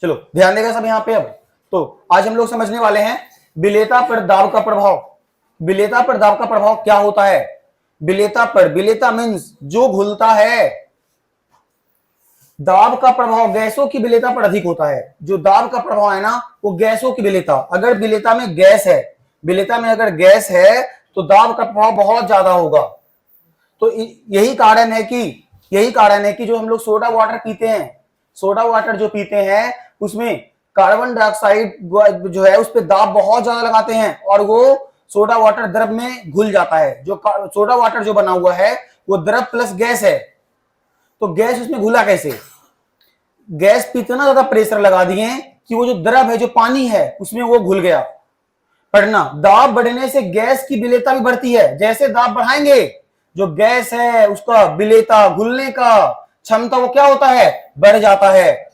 चलो ध्यान देगा सब यहाँ पे। अब तो आज हम लोग समझने वाले हैं विलेयता पर दाब का प्रभाव। विलेयता पर दाब का प्रभाव क्या होता है? विलेयता पर, विलेयता मीन्स जो घुलता है, दाब का प्रभाव गैसों की विलेयता पर अधिक होता है। जो दाब का प्रभाव है ना वो गैसों की विलेयता, अगर विलेयता में गैस है, विलेयता में अगर गैस है तो दाब का प्रभाव बहुत ज्यादा होगा। तो यही कारण है कि जो हम लोग सोडा वाटर पीते हैं, सोडा वाटर जो पीते हैं उसमें कार्बन डाइऑक्साइड जो है उस पर दाब बहुत ज्यादा लगाते हैं और वो सोडा वाटर द्रव में घुल जाता है। जो सोडा वाटर जो बना हुआ है वो द्रव प्लस गैस है, तो गैस उसमें घुला कैसे? गैस पे इतना ज्यादा प्रेशर लगा दिए कि वो जो द्रव है, जो पानी है, उसमें वो घुल गया। पढ़ना, दाब बढ़ने से गैस की विलेयता भी बढ़ती है। जैसे दाब बढ़ाएंगे जो गैस है उसका विलेयता, घुलने का क्षमता वो क्या होता है? बढ़ जाता है।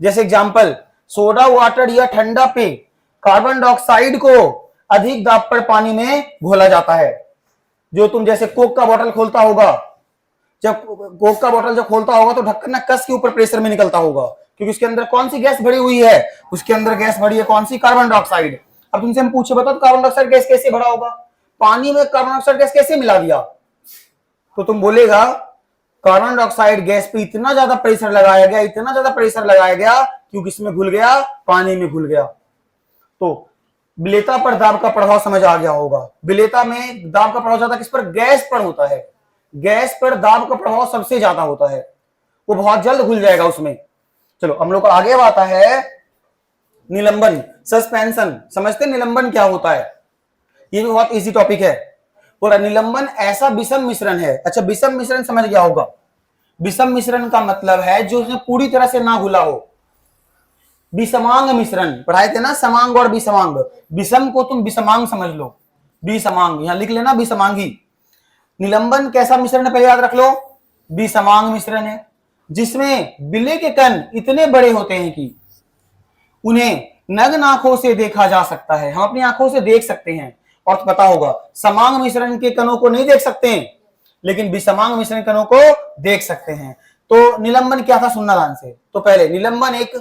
जैसे एग्जांपल, सोडा वाटर या ठंडा पे कार्बन डाइऑक्साइड को अधिक दाब पर पानी में घोला जाता है। जो तुम जैसे कोक का बोतल खोलता होगा, जब कोक का बोतल जब खोलता होगा तो ढक्कन ना कस के ऊपर प्रेशर में निकलता होगा, क्योंकि उसके अंदर कौन सी गैस भरी हुई है? उसके अंदर गैस भरी है कौन सी? Carbon dioxide. अब तुमसे हम पूछे बताओ कार्बन डाइऑक्साइड गैस कैसे भरा होगा? पानी में कार्बन डाइऑक्साइड गैस कैसे मिला दिया? तो तुम बोलेगा कार्बन डाइऑक्साइड गैस पे इतना ज्यादा प्रेशर लगाया गया, इतना ज्यादा प्रेशर लगाया गया क्योंकि इसमें घुल गया, पानी में घुल गया। तो विलेयता पर दाब का प्रभाव समझ आ गया होगा। विलेयता में दाब का प्रभाव ज्यादा किस पर? गैस पर होता है। गैस पर दाब का प्रभाव सबसे ज्यादा होता है, वो बहुत जल्द घुल जाएगा उसमें। चलो हम लोग आगे आता है निलंबन, सस्पेंशन। समझते निलंबन क्या होता है? ये भी बहुत इजी टॉपिक है। और निलंबन ऐसा विषम मिश्रण है। अच्छा, विषम मिश्रण समझ गया होगा। विषम मिश्रण का मतलब है जो उसमें पूरी तरह से ना घुला हो। विषमांग मिश्रण पढ़ाए थे ना, समांग और विषमांग। विषम को तुम विषमांग समझ लो, विषमांग यहां लिख लेना, विषमांगी। निलंबन कैसा मिश्रण है पहले याद रख लो? विषमांग मिश्रण है, जिसमें विलेय के कण इतने बड़े होते हैं कि उन्हें नग्न आंखों से देखा जा सकता है। हम अपनी आंखों से देख सकते हैं। और तो पता होगा समांग मिश्रण के कणों को नहीं देख सकते हैं, लेकिन विषमांग मिश्रण कणों को देख सकते हैं। तो निलंबन क्या था सुनना ध्यान से। तो पहले निलंबन एक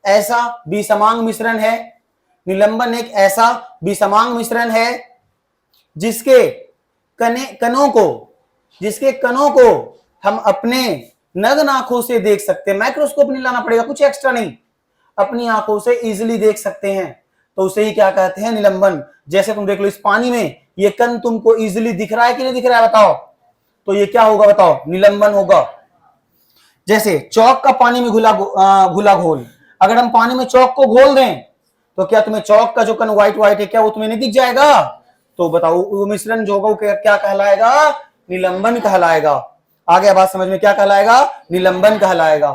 ऐसा विषमांग मिश्रण है, निलंबन एक ऐसा विषमांग मिश्रण है जिसके कणों को हम अपने नग्न आंखों से देख सकते हैं। माइक्रोस्कोप नहीं लाना पड़ेगा, कुछ एक्स्ट्रा नहीं, अपनी आंखों से इजीली देख सकते हैं। तो उसे ही क्या कहते हैं? निलंबन। जैसे तुम देख लो इस पानी में ये कण तुमको इजीली दिख रहा है कि नहीं दिख रहा है? बताओ तो ये क्या होगा? बताओ, निलंबन होगा। जैसे चौक का पानी में घुला घोल, अगर हम पानी में चौक को घोल दें तो क्या तुम्हें चौक का जो कण व्हाइट व्हाइट है क्या वो तुम्हें नहीं दिख जाएगा? तो बताओ वो मिश्रण जो होगा वो क्या कहलाएगा? निलंबन कहलाएगा। आ गया बात समझ में? क्या कहलाएगा? निलंबन कहलाएगा।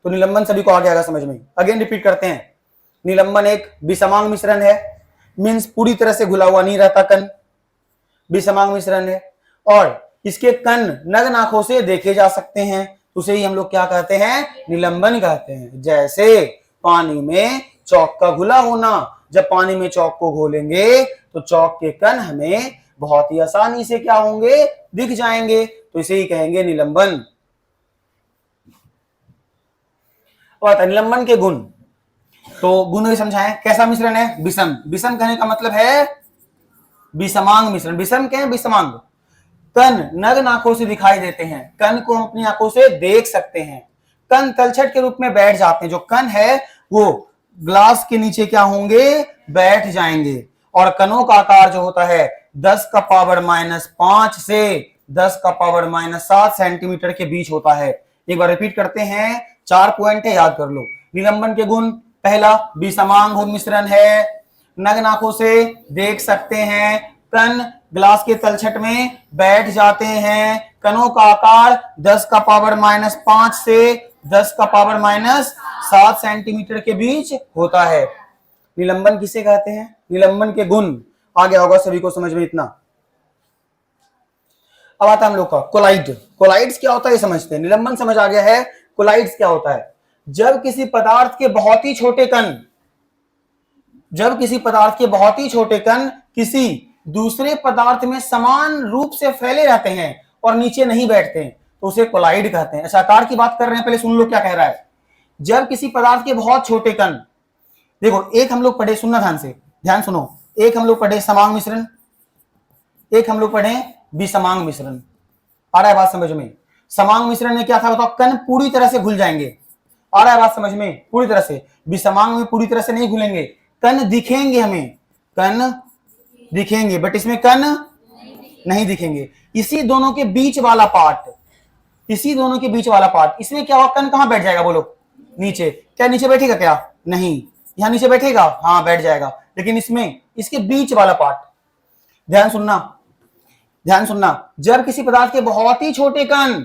तो निलंबन सभी को आ गया समझ में? अगेन रिपीट करते हैं। निलंबन एक विषमांग मिश्रण है, मीन्स पूरी तरह से घुला हुआ नहीं रहता कण, विषमांग मिश्रण है, और इसके कण नग्न आंखों से देखे जा सकते हैं। उसे ही हम लोग क्या कहते हैं? निलंबन कहते हैं। जैसे पानी में चौक का घुला होना, जब पानी में चौक को घोलेंगे तो चौक के कण हमें बहुत ही आसानी से क्या होंगे? दिख जाएंगे। तो इसे ही कहेंगे निलंबन। और निलंबन के गुण, तो गुण भी समझाएं। कैसा मिश्रण है? विषम। विषम कहने का मतलब है विषमांग मिश्रण। विषम क्या है? विषमांग। कण नग्न आंखों से दिखाई देते हैं, कण को हम अपनी आंखों से देख सकते हैं। कण तलछट के रूप में बैठ जाते हैं। जो कण है वो ग्लास के नीचे क्या होंगे? बैठ जाएंगे। और कणों का आकार जो होता है 10 का पावर -5 से 10 का पावर -7 सेंटीमीटर के बीच होता है। एक बार रिपीट करते हैं, 4 पॉइंट है, याद कर लो। निलंबन के गुण, पहला विषमांग मिश्रण है, नग्न आंखों से देख सकते हैं, कण ग्लास के तलछट में बैठ जाते हैं, कणों का आकार 10 का पावर -5 से 10 का पावर -7 सेंटीमीटर के बीच होता है। निलंबन किसे कहते हैं? निलंबन के गुण आ गया होगा सभी को समझ में इतना। अब आता है हम लोग का कोलाइड। कोलाइड्स क्या होता है ये समझते हैं। निलंबन समझ आ गया है, कोलाइड्स क्या होता है? जब किसी पदार्थ के बहुत ही छोटे कण किसी दूसरे पदार्थ में समान रूप से फैले रहते हैं और नीचे नहीं बैठते हैं तो उसे कोलाइड कहते हैं। अच्छा, आकार की बात कर रहे हैं, पहले सुन लो क्या कह रहा है। जब किसी पदार्थ के बहुत छोटे कण, देखो एक हम लोग पढ़े, सुनना ध्यान से, ध्यान सुनो, एक हम लोग पढ़े समांग मिश्रण, एक हम लोग पढ़े विसमांग मिश्रण। आ रहा है बात समझ में? समांग मिश्रण में क्या था बताओ, कण पूरी तरह से घुल जाएंगे। आ रहा है बात समझ में? पूरी तरह से। विसमांग में पूरी तरह से नहीं घुलेंगे, कण दिखेंगे हमें, कण दिखेंगे, बट इसमें कण नहीं दिखेंगे। इसी दोनों के बीच वाला पार्ट, इसी दोनों के बीच वाला पार्ट, इसमें क्या होगा, कण कहां बैठ जाएगा बोलो, नीचे। क्या नीचे बैठेगा क्या? नहीं। यहां नीचे बैठेगा, हाँ बैठ जाएगा, लेकिन इसमें इसके बीच वाला पार्ट, ध्यान सुनना, ध्यान सुनना, जब किसी पदार्थ के बहुत ही छोटे कण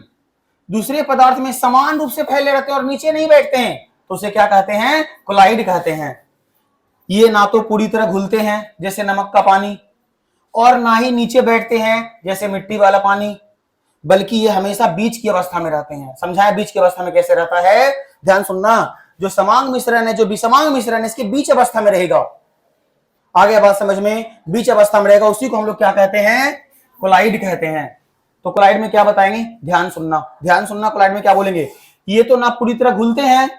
दूसरे पदार्थ में समान रूप से फैले रहते हैं और नीचे नहीं बैठते हैं, तो उसे क्या कहते हैं? कोलाइड कहते हैं। ये ना तो पूरी तरह घुलते हैं जैसे नमक का पानी, और ना ही नीचे बैठते हैं जैसे मिट्टी वाला पानी, बल्कि ये हमेशा बीच की अवस्था में रहते हैं। समझाएं बीच की अवस्था में कैसे रहता है? ध्यान सुनना, जो समांग मिश्रण है, जो विसमांग मिश्रण है, इसके बीच अवस्था में रहेगा। आगे बात समझ में? बीच अवस्था में रहेगा, उसी को हम लोग क्या कहते हैं? कोलाइड कहते हैं। तो कोलाइड में क्या बताएंगे? ध्यान सुनना, ध्यान सुनना, कोलाइड में क्या बोलेंगे? ये तो ना पूरी तरह घुलते हैं,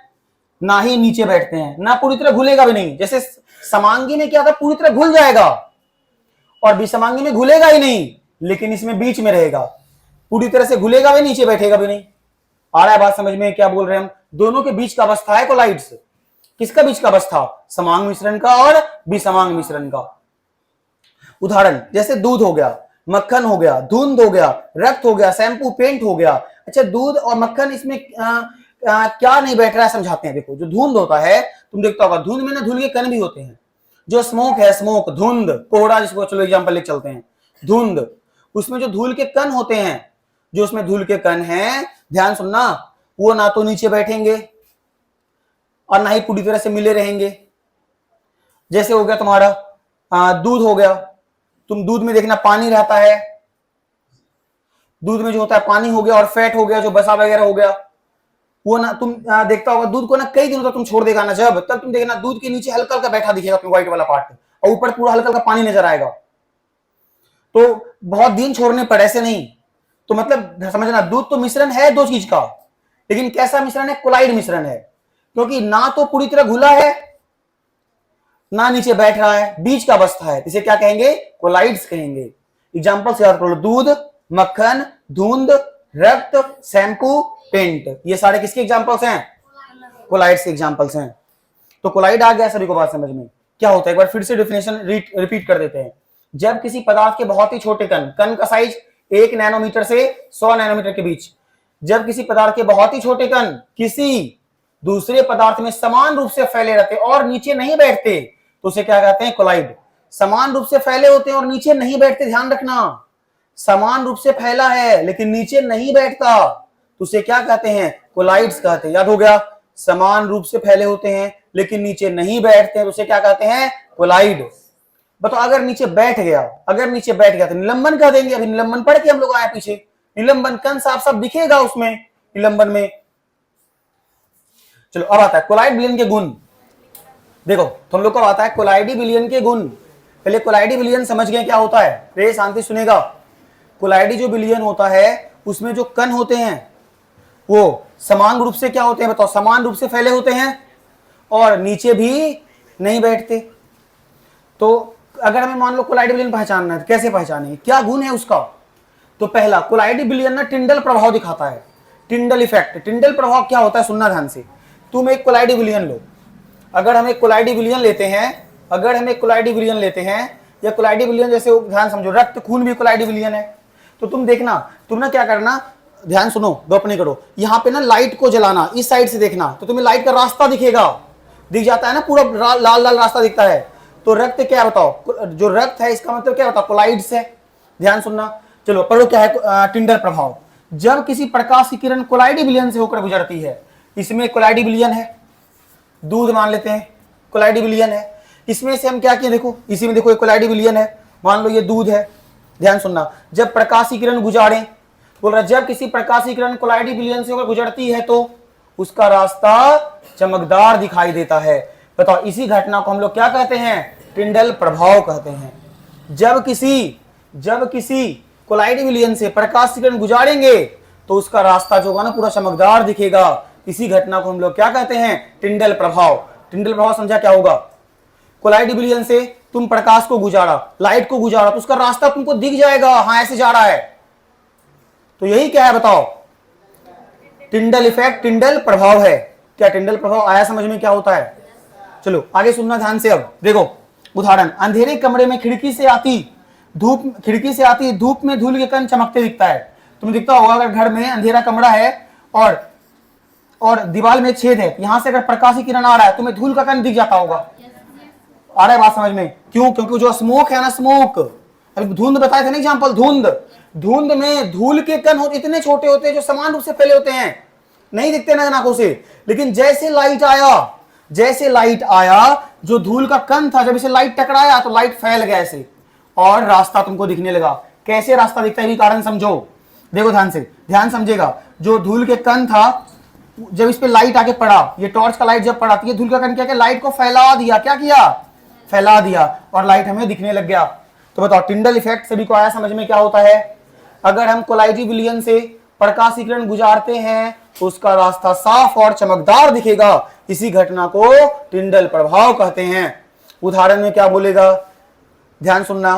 ना ही नीचे बैठते हैं, ना पूरी तरह घुलेगा भी नहीं। जैसे समांगी में क्या था, पूरी तरह घुल जाएगा, और विसमांगी में घुलेगा ही नहीं, लेकिन इसमें बीच में रहेगा, पूरी तरह से घुलेगा भी, नीचे बैठेगा भी नहीं। आ रहा है बात समझ में? क्या बोल रहे हैं हम? दोनों के बीच का अवस्था है कोलाइड्स। किसका बीच का अवस्था? समांग मिश्रण का और विसमांग मिश्रण का। उदाहरण जैसे दूध हो गया, मक्खन हो गया, धुंध हो गया, रक्त हो गया, शैम्पू, पेंट हो गया। अच्छा, दूध और मक्खन, इसमें क्या नहीं बैठ रहा है समझाते हैं। देखो जो धुंध होता है, तुम देखता होगा, धुंध में ना धूल के कण भी होते हैं। जो स्मोक है, स्मोक, धुंध, कोहरा जिसको चलो एग्जांपल लेके चलते हैं, धुंध, उसमें जो धूल के कण होते हैं, जो उसमें धूल के कण हैं, ध्यान सुनना, वो ना तो नीचे बैठेंगे और ना ही पूरी तरह से मिले रहेंगे। जैसे हो गया तुम्हारा दूध हो गया, तुम दूध में देखना पानी रहता है, दूध में जो होता है पानी हो गया, और फैट हो गया, जो बसा वगैरह हो गया, वो ना तुम देखता होगा दूध को ना कई दिनों तक तुम छोड़ देगा ना, जब तब तुम देखना दूध के नीचे हल्का हल्का बैठा दिखेगा तुम्हें व्हाइट वाला पार्ट, और ऊपर पूरा हल्का हल्का पानी नजर आएगा। तो बहुत दिन छोड़ने पर, ऐसे नहीं। तो मतलब समझना, दूध तो मिश्रण है दो चीज का, लेकिन कैसा मिश्रण है? कोलाइड मिश्रण है, क्योंकि ना तो पूरी तरह घुला है, ना नीचे बैठ रहा है, बीच का अवस्था है। इसे क्या कहेंगे? कोलाइड्स कहेंगे। एग्जांपल से याद करो, दूध, मक्खन, धुंध, रक्त, शैम्पू, पेंट, ये सारे किसके एग्जांपल्स हैं? कोलाइड्स के एग्जांपल्स हैं। तो कोलाइड आ गया सभी को बात समझ में? क्या होता है एक बार फिर से डेफिनेशन रिपीट कर देते हैं। जब किसी पदार्थ के बहुत ही छोटे कण, कण का साइज 1 नैनोमीटर से 100 नैनोमीटर के बीच, जब किसी पदार्थ के बहुत ही छोटे कण किसी दूसरे पदार्थ में समान रूप से फैले रहते और नीचे नहीं बैठते, तो उसे क्या कहते हैं? कोलाइड। समान रूप से फैले होते हैं और नीचे नहीं बैठते, ध्यान रखना, समान रूप से फैला है लेकिन नीचे नहीं बैठता, तो उसे क्या कहते हैं? कोलाइड्स कहते हैं। याद हो गया? समान रूप से फैले होते हैं लेकिन नीचे नहीं बैठते हैं, तो उसे क्या कहते हैं? कोलाइड। बताओ अगर नीचे बैठ गया, अगर नीचे बैठ गया तो निलंबन कह देंगे। अभी निलंबन पढ़ के हम लोग आए पीछे, निलंबन कण साफ साफ दिखेगा उसमें, निलंबन में। चलो अब आता है कोलाइड विलयन के गुण। देखो तो हम लोग को आता है कोलाइडी विलयन के गुण। पहले कोलाइडी विलयन समझ गए क्या होता है? रे शांति सुनेगा। कोलाइडी जो विलयन होता है उसमें जो कण होते हैं वो समान रूप से क्या होते हैं बताओ? समान रूप से फैले होते हैं और नीचे भी नहीं बैठते। तो अगर हमें मान लो कोलाइडी विलयन पहचानना है तो कैसे पहचानेंगे? क्या गुण है उसका? तो पहला, कोलाइडी विलयन ना टिंडल प्रभाव दिखाता है, टिंडल इफेक्ट। टिंडल प्रभाव क्या होता है सुनना ध्यान से। तुम एक कोलाइडी विलयन लो, अगर हम एक कोलाइडी विलयन लेते हैं, अगर हम एक कोलाइडी विलयन लेते हैं, या कोलाइडी विलयन जैसे ध्यान समझो, रक्त खून भी कोलाइडी विलयन है। तो तुम देखना, तुम ना क्या करना, ध्यान सुनो, गोपनीय करो, यहाँ पे ना लाइट को जलाना, इस साइड से देखना, तो तुम्हें लाइट का रास्ता दिखेगा, दिख जाता है ना, पूरा लाल लाल रास्ता दिखता है। तो रक्त क्या बताओ? जो रक्त है इसका मतलब क्या बताओ? कोलाइड्स है। ध्यान सुनना, चलो पढ़ो क्या है टिंडल प्रभाव। जब किसी प्रकाश की किरण कोलाइडी विलयन से होकर गुजरती है, इसमें कोलाइडी विलयन है, दूध मान लेते हैं कोलाइडी विलयन है, इसमें से हम क्या किए देखो, इसी में देखो एक कोलाइडी विलयन है, मान लो ये दूध है। ध्यान सुनना, जब प्रकाश की किरण गुजारे, बोल रहा जब किसी प्रकाश की किरण कोलाइडी विलयन से होकर गुजरती है तो उसका रास्ता चमकदार दिखाई देता है। बताओ इसी घटना को हम लोग क्या कहते हैं? टिंडल प्रभाव कहते हैं। जब किसी कोलाइडी विलयन से प्रकाश की किरण गुजारेंगे तो उसका रास्ता जो होगा ना पूरा चमकदार दिखेगा, इसी घटना को हम लोग क्या कहते हैं? टिंडल प्रभाव। टिंडल प्रभाव समझा क्या होगा? कोलाइड विलयन से तुम प्रकाश को गुजारा, लाइट को गुजारा, तो उसका रास्ता तुमको दिख जाएगा, हाँ ऐसे जा रहा है। तो यही क्या है बताओ? टिंडल इफेक्ट, टिंडल प्रभाव है। क्या टिंडल प्रभाव आया समझ में क्या होता है? चलो आगे सुनना ध्यान से। अब देखो उदाहरण, अंधेरे कमरे में खिड़की से आती धूप में धूल के कण चमकते दिखता है। तुम्हें दिखता होगा अगर घर में अंधेरा कमरा है और दीवार में छेद है, यहां से अगर प्रकाश की किरण आ रहा है, तुम्हें धूल का कण दिख जाता होगा। आ रहा है बात समझ में? क्यों? क्योंकि जो स्मोक है ना, स्मोक, अभी धुंध बताए थे ना एग्जांपल, धुंध में धूल के कण इतने छोटे होते हैं जो समान रूप से फैले होते हैं, नहीं दिखते ना आंखों से। लेकिन जैसे लाइट आया, जो धूल का कण था, जब इसे लाइट टकराया तो लाइट फैल गया ऐसे, और रास्ता तुमको दिखने लगा। कैसे रास्ता दिखता है, ये कारण समझो। देखो ध्यान से, ध्यान समझेगा। जो धूल के कण था, जब इस पे लाइट आके पड़ा, ये टॉर्च का लाइट जब पड़ा, तो ये धूल का कण क्या लाइट को फैला दिया। क्या किया? फैला दिया, और लाइट हमें दिखने लग गया। तो बताओ टिंडल इफेक्ट सभी को आया समझ में क्या होता है? अगर हम कोलाइडी विलयन से प्रकाश की किरण गुजारते हैं तो उसका रास्ता साफ और चमकदार दिखेगा। इसी घटना को टिंडल प्रभाव कहते हैं। उदाहरण में क्या बोलेगा, ध्यान सुनना।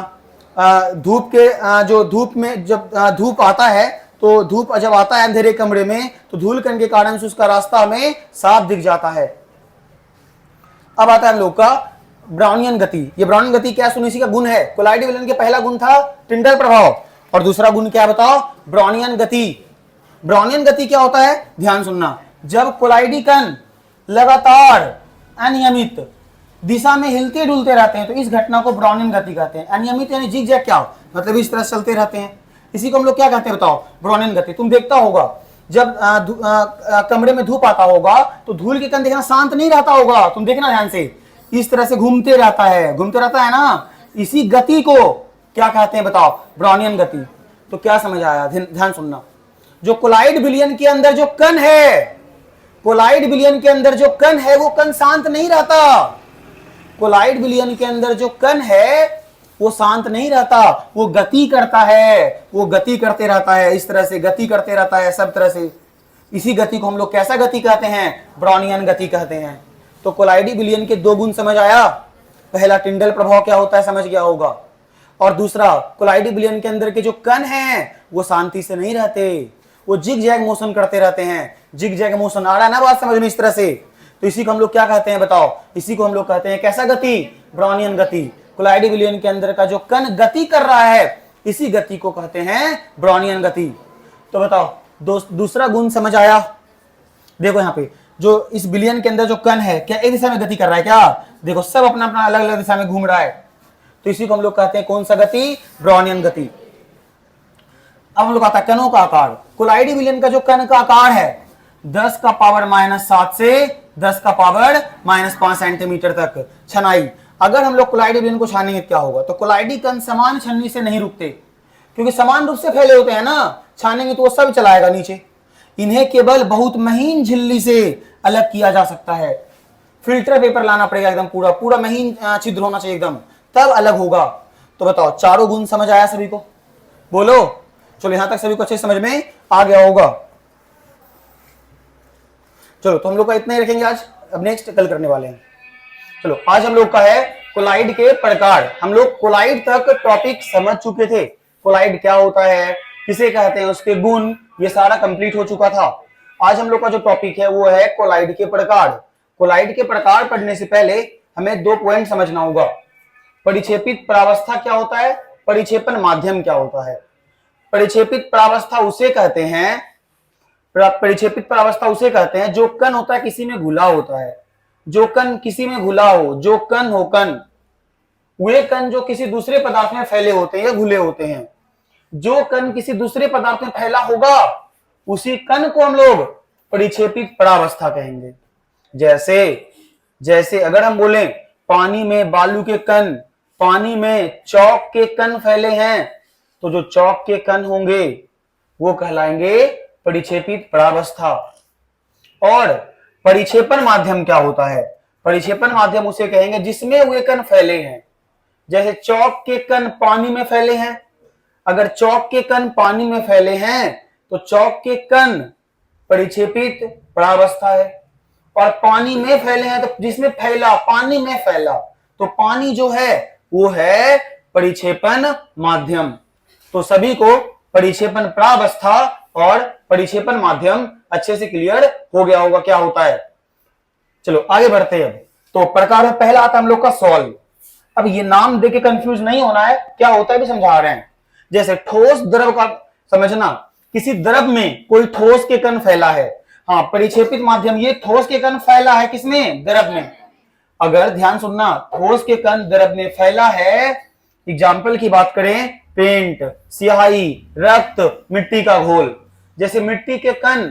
धूप में जब धूप आता है, तो धूप जब आता है अंधेरे कमरे में, तो धूल कण के कारण से उसका रास्ता हमें साफ दिख जाता है। अब आता है हम लोग का ब्राउनियन गति। ये ब्राउनियन गति क्या सुनिए इसी का गुण है। कोलाइडी विलयन के पहला गुण था टिंडल प्रभाव, और दूसरा गुण क्या बताओ? ब्राउनियन गति। ब्राउनियन गति क्या होता है? ध्यान सुनना। जब कोलाइडी कण लगातार अनियमित दिशा में हिलते डुलते रहते हैं, तो इस घटना को ब्राउनियन गति कहते हैं। अनियमित यानी जिगजैग, क्या मतलब इस तरह चलते रहते हैं, इसी को हम लोग क्या कहते हैं बताओ? ब्राउनियन गति। तुम देखता होगा जब कमरे में धूप आता होगा, तो धूल के कण देखना शांत नहीं रहता होगा, तुम देखना ध्यान से, इस तरह से घूमते रहता है ना। इसी गति को क्या कहते हैं बताओ? ब्राउनियन गति। तो क्या समझ आया? ध्यान सुनना। जो कोलाइड विलयन के अंदर जो कण है, कोलाइड विलयन के अंदर जो कण है, वो कण शांत नहीं रहता। कोलाइड विलयन के अंदर जो कण है वो शांत नहीं रहता, वो गति करता है, वो गति करते रहता है, इस तरह से गति करते रहता है, सब तरह से। इसी गति को हम लोग कैसा गति कहते हैं? ब्राउनियन गति कहते हैं। तो कोलाइडी विलयन के दो गुण समझ आया। पहला टिंडल प्रभाव क्या होता है समझ गया होगा, और दूसरा कोलाइडी विलयन के अंदर के जो कण हैं वो शांति से नहीं रहते, वो जिग जैग मोशन करते रहते हैं। जिग जैग मोशन आ रहा है ना बात समझ में? इस तरह से। तो इसी को हम लोग क्या कहते हैं बताओ? इसी को हम लोग कहते हैं कैसा गति? ब्राउनियन गति। कोलाइडी विलयन के अंदर का जो कण गति कर रहा है, इसी गति को कहते हैं ब्राउनियन गति। तो बताओ दूसरा गुण समझ आया? देखो यहाँ पे जो इस विलयन के अंदर जो कण है, क्या एक दिशा में गति कर रहा है? क्या देखो, सब अपना अपना अलग अलग दिशा में घूम रहा है। तो इसी को हम लोग कहते हैं कौन सा गति? ब्राउनियन गति। अब हम लोग आता है कणों का आकार। कोलाइडी विलयन का जो कण का आकार है 10 का पावर -7 से 10 का पावर -5 सेंटीमीटर तक छनाई। अगर हम लोग कोलाइडी विलयन को छानेंगे क्या होगा? तो कोलाइडी कण समान छन्नी से नहीं रुकते, क्योंकि समान रूप से फैले होते हैं ना। छानेंगे तो वो सब चलाएगा नीचे। इन्हें केवल बहुत महीन झिल्ली से अलग किया जा सकता है। फिल्टर पेपर लाना पड़ेगा, एकदम पूरा पूरा महीन छिद्र होना चाहिए एकदम, तब अलग होगा। तो बताओ चारों गुण समझ आया सभी को? बोलो। चलो यहां तक सभी को अच्छे समझ में आ गया होगा। चलो तो हम लोग का इतना ही रखेंगे आज, अब नेक्स्ट कल करने वाले हैं। चलो आज हम लोग का है कोलाइड के प्रकार। हम लोग कोलाइड तक टॉपिक समझ चुके थे। कोलाइड क्या होता है, किसे कहते हैं, उसके गुण, ये सारा कंप्लीट हो चुका था। आज हम लोग का जो टॉपिक है वो है कोलाइड के प्रकार। कोलाइड के प्रकार पढ़ने से पहले हमें 2 पॉइंट समझना होगा। परिक्षेपित परावस्था क्या होता है, परिक्षेपण माध्यम क्या होता है। परिक्षेपित परावस्था उसे कहते हैं, परिक्षेपित परावस्था उसे कहते हैं जो कण होता है किसी में घुला होता है। जो कण किसी में घुला हो, जो कण हो कण, वे कण जो किसी दूसरे पदार्थ में फैले होते हैं या घुले होते हैं। जो कण किसी दूसरे पदार्थ में फैला होगा उसी कण को हम लोग परिक्षेपित परावस्था कहेंगे। जैसे अगर हम बोलें पानी में बालू के कण, पानी में चौक के कण फैले हैं, तो जो चौक के कण होंगे वो कहलाएंगे परिक्षेपित परावस्था। और परिक्षेपण माध्यम क्या होता है? परिक्षेपण माध्यम उसे कहेंगे जिसमें वे कण फैले हैं। जैसे चौक के कण पानी में फैले हैं, अगर चौक के कण पानी में फैले हैं तो चौक के कण परिक्षेपित प्रावस्था है। और पानी में फैले हैं, तो जिसमें फैला, पानी में फैला, तो पानी जो है वो है परिक्षेपण माध्यम। तो सभी को परिक्षेपण प्रावस्था और परिक्षेपण माध्यम अच्छे से क्लियर हो गया होगा क्या होता है। चलो आगे बढ़ते हैं। तो प्रकार में पहला आता है हम लोग का सॉल्व। अब ये नाम देके कंफ्यूज नहीं होना है, क्या होता है भी समझा रहे हैं। जैसे ठोस द्रव का समझना, किसी द्रव में कोई ठोस के कण फैला है, हाँ परिक्षेपित माध्यम, ये ठोस के कण फैला है किसमें, द्रव में। अगर ध्यान सुनना, ठोस के कण द्रव में फैला है, एग्जाम्पल की बात करें, पेंट, स्याही, रक्त, मिट्टी का घोल। जैसे मिट्टी के कण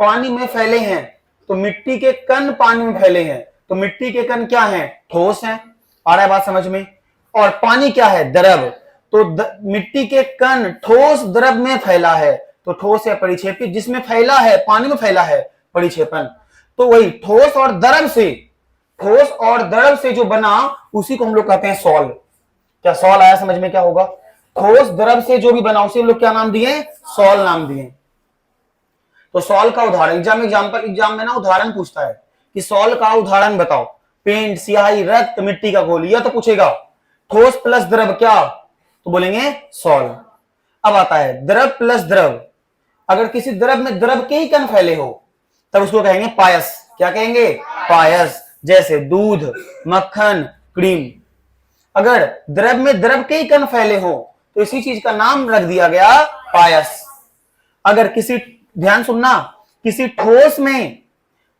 पानी में फैले हैं, तो मिट्टी के कण पानी में फैले हैं, तो मिट्टी के कण क्या हैं, ठोस हैं। आ रहा है बात समझ में। और पानी क्या है, द्रव, तो मिट्टी के कण ठोस द्रव में फैला है, तो ठोस है परिक्षेपित, जिसमें फैला है, पानी में फैला है, परिक्षेपण। तो वही ठोस और द्रव से, ठोस और द्रव से जो बना उसी को हम लोग कहते हैं सॉल्व। क्या सॉल्व आया समझ में, क्या होगा, ठोस द्रव से जो भी बना उसे हम लोग क्या नाम दिए, सॉल्व नाम दिए। तो सॉल्व का उदाहरण, एग्जाम में ना उदाहरण पूछता है कि सॉल्व का उदाहरण बताओ, पेंट, स्याही, रक्त, मिट्टी का घोल, यह तो पूछेगा। ठोस प्लस द्रव क्या, तो बोलेंगे सॉल्व। अब आता है द्रव प्लस द्रव। अगर किसी द्रव में द्रव के ही कण फैले हो तब उसको कहेंगे पायस। क्या कहेंगे, पायस। जैसे दूध, मक्खन, क्रीम। अगर द्रव में द्रव के ही कण फैले हो तो इसी चीज का नाम रख दिया गया पायस। अगर किसी, ध्यान सुनना, किसी ठोस में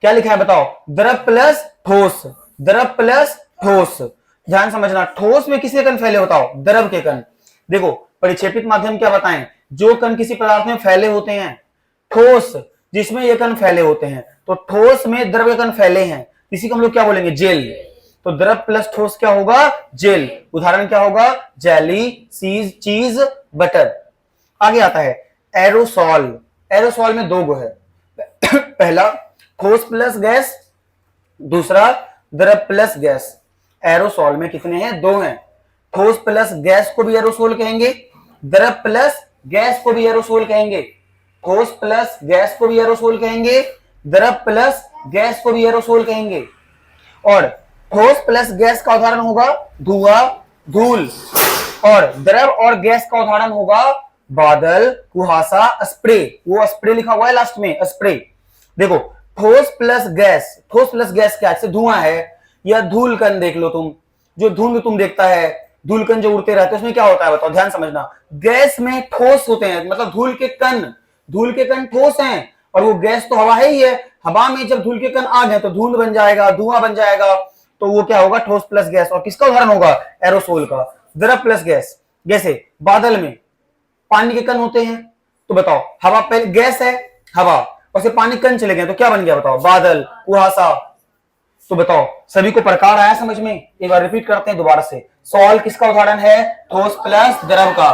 क्या लिखा है बताओ, द्रव प्लस ठोस, द्रव प्लस ठोस। ध्यान समझना, ठोस में किसके कण फैले बताओ, द्रव के कण। देखो परिक्षेपित माध्यम क्या बताएं, जो कण किसी पदार्थ में फैले होते हैं, ठोस जिसमें ये कण फैले होते हैं, तो ठोस में द्रव के कण फैले हैं, इसी को हम लोग क्या बोलेंगे, जेल। तो द्रव प्लस ठोस क्या होगा, जेल। उदाहरण क्या होगा, जेली, चीज, बटर। आगे आता है एरोसॉल। एरोसॉल में दो गो है, पहला ठोस प्लस गैस, दूसरा द्रव प्लस गैस। एरोसॉल में कितने हैं, दो हैं। ठोस प्लस गैस को भी एरोसोल कहेंगे, द्रव प्लस गैस को भी एरोसोल कहेंगे। ठोस प्लस गैस को भी एरोसोल कहेंगे, द्रव प्लस गैस को भी एरोसोल कहेंगे। और ठोस प्लस गैस का उदाहरण होगा धुआं, धूल। और द्रव और गैस का उदाहरण होगा बादल, कुहासा, स्प्रे। वो स्प्रे लिखा हुआ है लास्ट में, स्प्रे। देखो ठोस प्लस गैस, ठोस प्लस गैस क्या, जैसे धुआं है या धूल कण देख लो तुम, जो धुंध तुम देखता है, धूल कण जो उड़ते रहते हैं उसमें क्या होता है बताओ, ध्यान समझना। गैस में ठोस होते हैं, मतलब धूल के कण ठोस हैं, और वो गैस तो हवा है ही है। हवा में जब धूल के कण आ गए तो धुंध बन जाएगा, धुआं बन जाएगा, तो वो क्या होगा, ठोस प्लस गैस। और किसका उदाहरण होगा, एरोसोल का। द्रव प्लस गैस, जैसे बादल में पानी के कण होते हैं, तो बताओ हवा पहले गैस है, हवा, और से पानी कण चले गए तो क्या बन गया बताओ, बादल, कुहासा। तो बताओ सभी को प्रकार आया समझ में। एक बार रिपीट करते हैं दोबारा से। सॉल्व किसका उदाहरण है, ठोस प्लस द्रव का।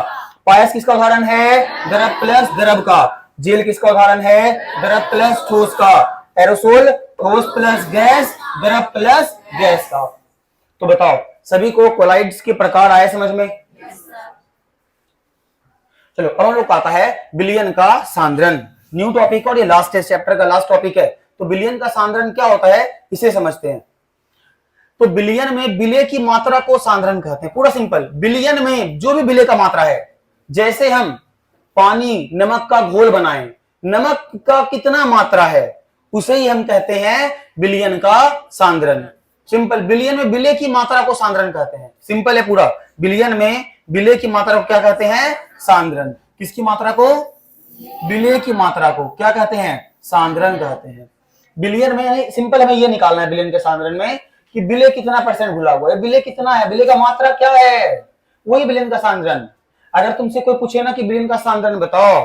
पायस किसका उदाहरण है, द्रव प्लस द्रव का। जेल किसका उदाहरण है, द्रव प्लस ठोस का। एरोसोल ठोस प्लस गैस, द्रव प्लस गैस का। तो बताओ सभी को कोलाइड्स के प्रकार आए समझ में। चलो अब हम लोग आता है विलयन का सांद्रण। न्यू टॉपिक और ये लास्ट है, चैप्टर का लास्ट टॉपिक है। तो विलयन का सांद्रण क्या होता है इसे समझते हैं। तो विलयन में विलय की मात्रा को सांद्रण कहते हैं। पूरा सिंपल, विलयन में जो भी विलय का मात्रा है, जैसे हम पानी नमक का घोल बनाएं, नमक का कितना मात्रा है उसे ही हम कहते हैं विलयन का सांद्रण। सिंपल, विलयन में विलय की मात्रा को सांद्रण कहते हैं। सिंपल है पूरा। विलयन में विलय की मात्रा को क्या कहते हैं, सांद्रण। किसकी मात्रा को, विलय की मात्रा को क्या कहते हैं, सांद्रण कहते हैं। विलयन में सिंपल हमें यह निकालना है विलयन के सांद्रण में कि विलय कितना परसेंट घुला हुआ है, विलय कितना है, विलय का मात्रा क्या है, वही विलयन का सांद्रण। अगर तुमसे कोई पूछे ना कि विलयन का सांद्रण बताओ,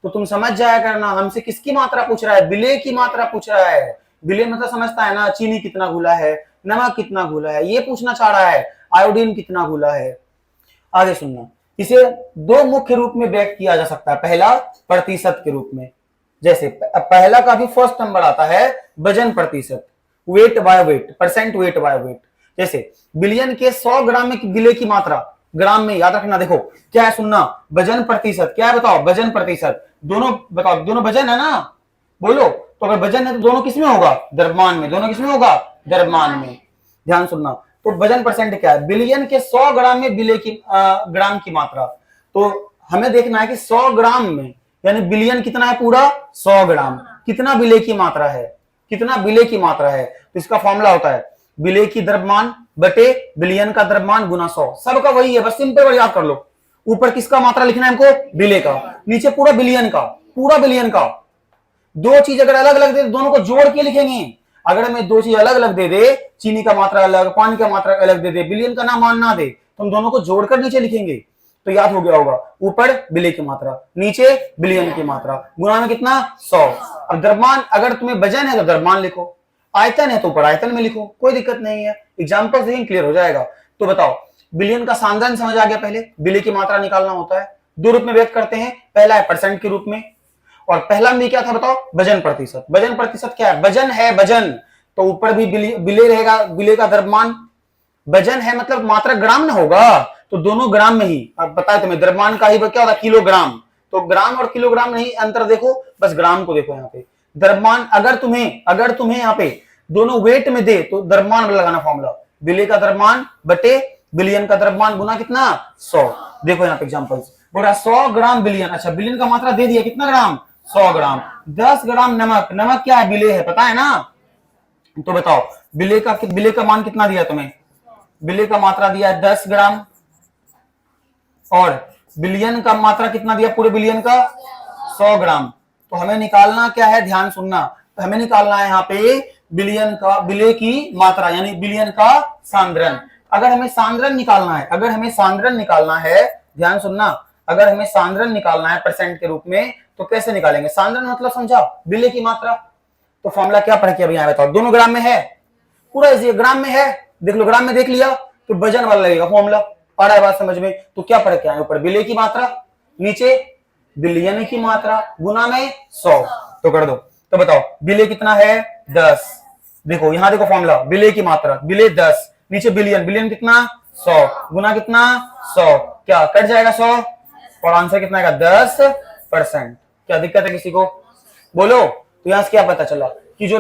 तो तुम समझ जाया करना हमसे किसकी मात्रा पूछ रहा है, विलय की मात्रा पूछ रहा है। विलय मतलब समझता है ना, चीनी कितना घुला है, नमक कितना घुला है, ये पूछना चाह रहा है, आयोडीन कितना घुला है। आगे सुनना, इसे दो मुख्य रूप में व्यक्त किया जा सकता है। पहला प्रतिशत के रूप में, जैसे पहला का भी फर्स्ट नंबर आता है वजन प्रतिशत, weight by weight, percent weight by weight. जैसे विलयन के 100 ग्राम में विलय की मात्रा, ग्राम में याद रखना। देखो क्या है सुनना, वजन प्रतिशत क्या है बताओ, वजन प्रतिशत। दोनों बताओ, दोनों वजन है ना, बोलो। तो अगर वजन है तो दोनों किसमें होगा, द्रव्यमान में। दोनों किसमें होगा, द्रव्यमान में। ध्यान सुनना, तो वजन परसेंट क्या है, बिलियन के 100 ग्राम में बिले की ग्राम की मात्रा। तो हमें देखना है कि 100 ग्राम में, यानी बिलियन कितना है, पूरा 100 ग्राम, कितना बिले की मात्रा है, कितना बिले की मात्रा है। तो इसका फॉर्मूला होता है बिले की द्रव्यमान बटे बिलियन का द्रव्यमान गुना 100। सबका वही है, बस सिंपल याद कर लो। ऊपर किसका मात्रा लिखना है हमको, बिले का, नीचे पूरा बिलियन का, पूरा बिलियन का। दो चीज अगर अलग अलग दे दोनों को जोड़ के लिखेंगे। अगर हमें दो चीज अलग अलग दे दे, चीनी का मात्रा अलग, पानी का मात्रा अलग दे दे, बिलियन का नाम मान ना दे, तो हम दोनों को जोड़कर नीचे लिखेंगे। तो याद हो गया होगा, ऊपर बिले की मात्रा, नीचे बिलियन की मात्रा, गुणा में कितना, 100। अब द्रव्यमान, अगर तुम्हें वजन है तो द्रव्यमान लिखो, आयतन है तो ऊपर आयतन में लिखो, कोई दिक्कत नहीं है। एग्जाम्पल से ही क्लियर हो जाएगा। तो बताओ, बिलियन का सांद्रण समझ आ गया। पहले बिले की मात्रा निकालना होता है, दो रूप में व्यक्त करते हैं। पहला है परसेंट के रूप में, और पहला में क्या था बताओ, वजन प्रतिशत। वजन प्रतिशत क्या है, वजन है, वजन, तो ऊपर भी बिले रहेगा, बिले का द्रव्यमान। वजन है मतलब मात्रा ग्राम में होगा, तो दोनों ग्राम में ही। अब बताए तुम्हें द्रव्यमान का ही क्या होता है, किलोग्राम। तो ग्राम और किलोग्राम नहीं अंतर देखो, बस ग्राम को देखो। यहाँ पे द्रव्यमान, अगर तुम्हें यहाँ पे दोनों वेट में दे तो द्रव्यमान में लगाना फॉर्मूला, बिले का द्रव्यमान बटे बिलियन का द्रव्यमान गुना कितना, 100। देखो यहाँ पे एग्जांपल्स, बोला 100 ग्राम बिलियन। अच्छा, बिलियन का मात्रा दे दिया, कितना ग्राम, 100 ग्राम। 10 ग्राम नमक, नमक क्या है, बिले है, पता है ना। तो बताओ बिले का मान कितना दिया तुम्हें, बिले का मात्रा दिया है 10 ग्राम, और बिलियन का मात्रा कितना दिया, पूरे बिलियन का 100 ग्राम। तो हमें निकालना क्या है, ध्यान सुनना, तो हमें निकालना है यहाँ पे बिलियन का, बिले की मात्रा, यानी बिलियन का सांद्रण। अगर हमें सांद्रण निकालना है, अगर हमें सांद्रण निकालना है, ध्यान सुनना, अगर हमें सांद्रण निकालना है परसेंट के रूप में, तो कैसे निकालेंगे। सांद्रण मतलब समझा, बिले की मात्रा। तो फॉर्मूला क्या पढ़ के अभी यहाँ बताओ, दोनों ग्राम में है, पूरा इजी, ग्राम में है, देख लो, ग्राम में देख लिया तो वजन वाला लगेगा फॉर्मूला। आ रहा है बात समझ में। तो क्या पढ़ के आए, ऊपर बिले की मात्रा, नीचे बिलियन की मात्रा, गुना में 100। तो कर दो। तो बताओ बिले कितना है, 10। देखो यहां देखो फॉर्मूला, बिले की मात्रा, बिले 10, नीचे बिलियन, बिलियन कितना, 100, गुना कितना, 100, क्या कट जाएगा 100, और आंसर कितना आएगा, 10%। क्या दिक्कत है किसी को, बोलो। तो यहां से क्या पता चला कि जो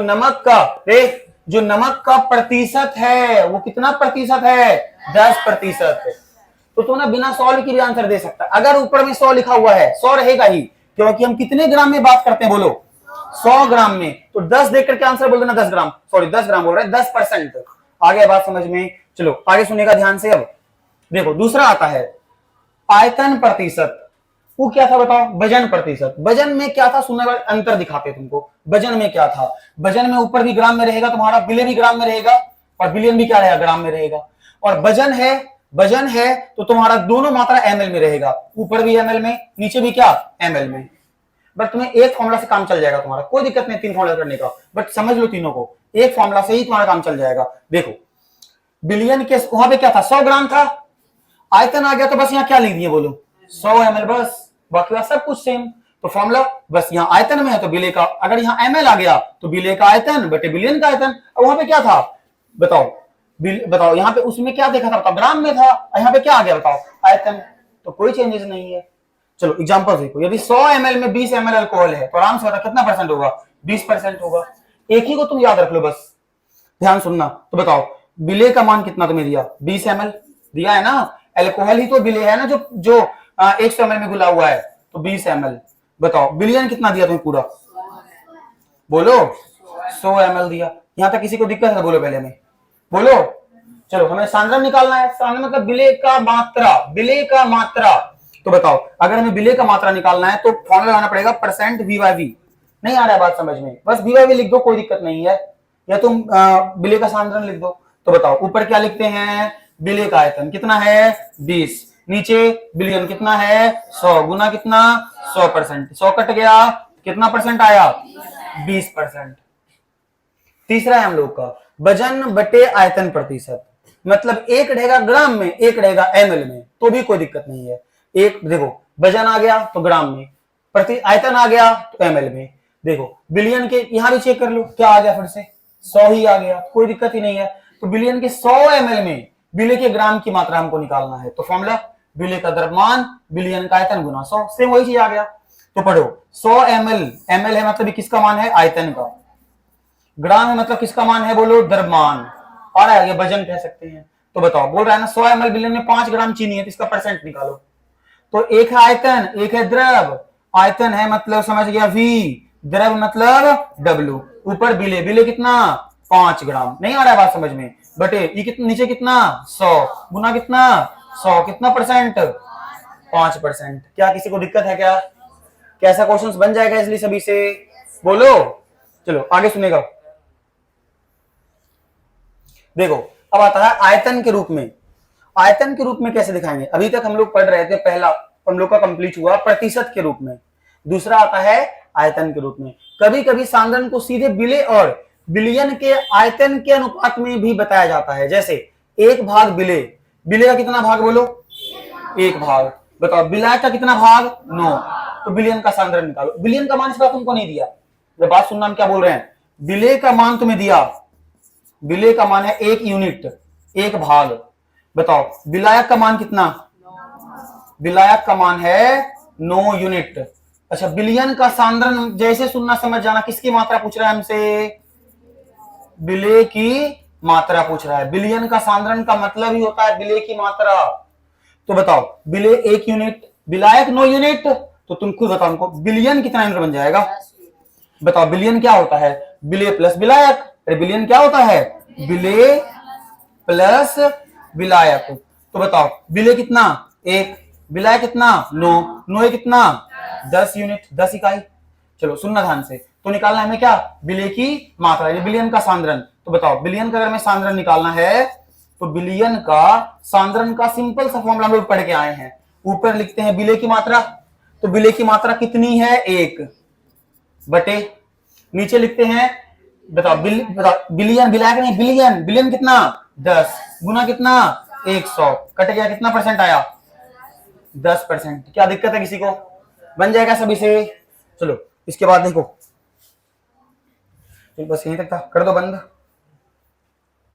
नमक का प्रतिशत है वो कितना प्रतिशत है, 10%। तो तू ना बिना 100 के भी आंसर दे सकता है। अगर ऊपर में 100 लिखा हुआ है, 100 रहेगा ही, क्योंकि हम कितने ग्राम में बात करते हैं, बोलो 100 ग्राम में। तो 10 देख करके आंसर बोल देना, 10 ग्राम, सॉरी 10 ग्राम बोल रहे हैं, 10%। आगे बात समझ में, चलो आगे सुनेगा ध्यान से। अब देखो दूसरा आता है आयतन प्रतिशत। वो क्या था बताओ, वजन प्रतिशत। वजन में क्या था, सुनने वाले अंतर दिखाते तुमको। वजन में क्या था, वजन में ऊपर भी ग्राम में रहेगा तुम्हारा, बिले भी ग्राम में रहेगा, और बिलियन भी क्या रहेगा, ग्राम में रहेगा। और वजन है तो तुम्हारा दोनों मात्रा एमएल में रहेगा, ऊपर भी एमएल में, नीचे भी क्या, एमएल में। बट तुम्हें एक फॉर्मूला से काम चल जाएगा तुम्हारा, कोई दिक्कत नहीं 3 फॉर्मूला करने का, बट समझ लो तीनों को, एक फॉर्मूला से ही तुम्हारा काम चल जाएगा। देखो बिलियन के वहां पे क्या था, 100 ग्राम था, आयतन आ गया तो बस यहाँ क्या लिख दिए, बोलो 100 ml, बस बाकी बात सब कुछ सेम। तो फॉर्मूला बस यहाँ आयतन में है तो बिले का, अगर यहाँ एमएल आ गया तो बिले का आयतन बटे बिलियन का आयतन। अब वहां पे क्या था बताओ यहाँ पे उसमें क्या देखा था, बताओ ग्राम में था, यहाँ पे क्या आ गया बताओ, आयतन। तो कोई चेंजेस नहीं है। चलो एग्जांपल देखो, यदि 100 ml में 20 ml अल्कोहल है तो आराम से बता कितना परसेंट होगा, 20% होगा। एक ही को तुम याद रख लो बस, ध्यान सुनना। तो बताओ बिले का मान कितना तुम्हें दिया, 20 ml दिया है ना, अल्कोहल ही तो बिले है ना, जो 100 ml में घुला हुआ है, तो 20 ml। बताओ बिलियन कितना दिया तुम्हें पूरा, बोलो 100 ml दिया। यहां तक किसी को दिक्कत है, बोलो पहले में, बोलो। चलो हमें सांद्रण निकालना है, सांद्रण मतलब बिले का मात्रा। तो बताओ अगर हमें बिले का मात्रा निकालना है तो फॉर्मूला लगाना पड़ेगा परसेंट V/V। नहीं आ रहा है बात समझ में, बस V/V लिख दो, कोई दिक्कत नहीं है, या तुम बिले का सांद्रण लिख दो। तो बताओ ऊपर क्या लिखते हैं, बिले का आयतन कितना है 20, नीचे बिलियन कितना है 100, गुना कितना 100%, 100 कट गया, कितना परसेंट आया 20%। तीसरा है हम लोग का वजन बटे आयतन प्रतिशत, मतलब एक रहेगा ग्राम में, एक रहेगा एमएल में, तो भी कोई दिक्कत नहीं है। एक देखो वजन आ गया तो ग्राम में, प्रति आयतन आ गया तो एमएल में। देखो बिलियन के यहां भी चेक कर लो, क्या आ गया, फिर से 100 ही आ गया, कोई दिक्कत ही नहीं है। तो बिलियन के 100 ml में बिले के ग्राम की मात्रा हमको निकालना है, तो फॉर्मूला बिले का द्रव्यमान बिलियन का आयतन गुना 100, सेम वही चीज आ गया। तो पढ़ो 100 ml, ml है मतलब किसका मान है, आयतन का। ग्राम है मतलब किसका मान है, बोलो द्रव्यमान, और आगे वजन कह सकते हैं। तो बताओ, बोल रहा है ना 100 ml बिलियन में 5 ग्राम चीनी है, तो इसका परसेंट निकालो। तो एक है आयतन, एक है द्रव। आयतन है मतलब समझ गया V, द्रव मतलब W। ऊपर बिले, बिले कितना 5 ग्राम, नहीं आ रहा है बात समझ में, बटे ये कितना, नीचे कितना 100 गुना कितना 100, कितना परसेंट 5%। क्या किसी को दिक्कत है क्या, कैसा क्वेश्चन बन जाएगा इसलिए सभी से, बोलो। चलो आगे सुनेगा। देखो अब आता है आयतन के रूप में। आयतन के रूप में कैसे दिखाएंगे, अभी तक हम लोग पढ़ रहे थे, पहला हम लोग का कंप्लीट हुआ प्रतिशत के रूप में, दूसरा आता है आयतन के रूप में। कभी कभी सांद्रण को सीधे बिले और बिलियन के आयतन के अनुपात में भी बताया जाता है, जैसे 1 भाग बिले, बिले का कितना भाग बोलो 1 भाग, बताओ बिलायक का कितना भाग 9, तो बिलियन का सांद्रण निकालो। बिलियन का मान इस बार तुमको नहीं दिया, ये बात सुनना हम क्या बोल रहे हैं, बिले का मान तुम्हें दिया, बिले का मान है 1 यूनिट 1 भाग, बताओ विलायक का मान कितना, विलायक का मान है 9 यूनिट। अच्छा बिलियन का सांद्रण जैसे सुनना समझ जाना, किसकी मात्रा पूछ रहा है हमसे, बिले की मात्रा पूछ रहा है। बिलियन का सांद्रण का मतलब ही होता है बिले की मात्रा। तो बताओ बिले 1 यूनिट, विलायक 9 यूनिट, तो तुम खुद बताओ हमको बिलियन कितना यूनिट बन जाएगा, बताओ बिलियन क्या होता है, बिले प्लस विलायक, अरे बिलियन क्या होता है, बिले प्लस विलायक। तो बताओ बिले कितना 1, विलायक कितना 9, 9 कितना 10 यूनिट 10 इकाई। चलो सुनना ध्यान से, तो निकालना है हमें क्या, बिले की मात्रा, ये बिलियन का सांद्रण। तो बताओ बिलियन का अगर हमें सांद्रण निकालना है, तो बिलियन का सांद्रण का सिंपल सा फॉर्मूला हम लोग पढ़ के आए हैं, ऊपर लिखते हैं बिले की मात्रा, तो बिले की मात्रा कितनी है 1 बटे, नीचे लिखते हैं बताओ बिलियन, विलायक नहीं बिलियन, बिलियन कितना 10 गुना कितना 100, कट गया कितना परसेंट आया 10%। क्या दिक्कत है किसी को, बन जाएगा सभी से। चलो इसके बाद देखो, बस यहीं तक था, कर दो बंद।